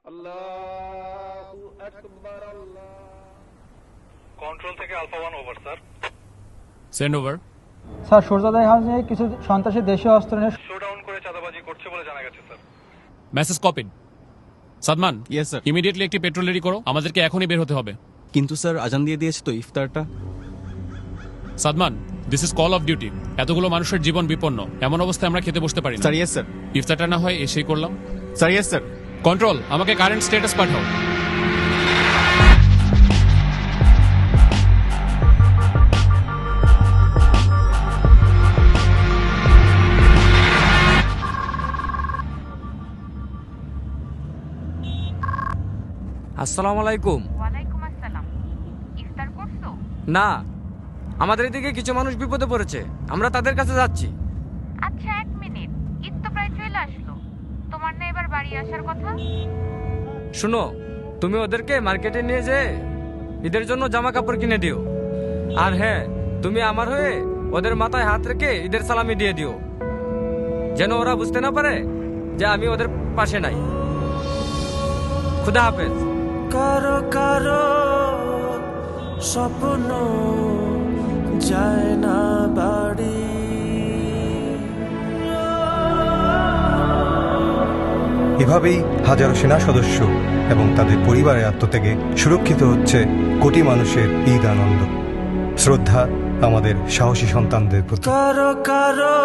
আল্লাহু আকবার। আল্লাহ। কন্ট্রোল থেকে alpha 1 over sir. Send over. Sir সূর্যোদয় হাউসে কিছু সন্ত্রাসী দেশীয় অস্ত্র নিয়ে শোডাউন করে চাঁদাবাজি করছে বলে জানা গেছে sir. Message copied. Sadman, yes sir. Immediately একটি পেট্রোল রেডি করো, আমাদেরকে এখনই বের হতে হবে। কিন্তু স্যার আজান দিয়ে দিয়েছে তো ইফতারটা। Sadman, this is Call of Duty. এতগুলো মানুষের জীবন বিপন্ন, এমন অবস্থায় আমরা খেতে বসতে পারি না। Sir yes sir. ইফতারটা না হয় এসেই করলাম। Sir yes sir. কন্ট্রোল, আমাকে কারেন্ট স্ট্যাটাস পাঠাও। আসসালামু আলাইকুম। ওয়ালাইকুম আসসালাম। ইফতার করছো? না, আমাদের এদিকে কিছু মানুষ বিপদে পড়েছে, আমরা তাদের কাছে যাচ্ছি। আচ্ছা, 1 মিনিট, ঈদ তো প্রায় চলে আসলো, তোমার না এবার বাড়ি আসার কথা? শুনো, তুমি ওদেরকে মার্কেটে নিয়ে যেয়ে ঈদের জন্য জামা কাপড় কিনে দিও। আর হ্যাঁ, তুমি আমার হয়ে ওদের মাথায় হাত রেখে ঈদের সালামি দিয়ে দিও, যেন ওরা বুঝতে না পারে যে আমি ওদের পাশে নাই। খুদা হাফেজ। কারো কারো স্বপ্ন যায় না বাড়ি, এভাবেই হাজারো সেনা সদস্য এবং তাদের পরিবারের আত্মত্যাগে সুরক্ষিত হচ্ছে কোটি মানুষের ঈদ আনন্দ। শ্রদ্ধা আমাদের সাহসী সন্তানদের প্রতি। কারো কারো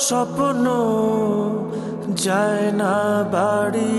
স্বপ্ন যায় না বাড়ি।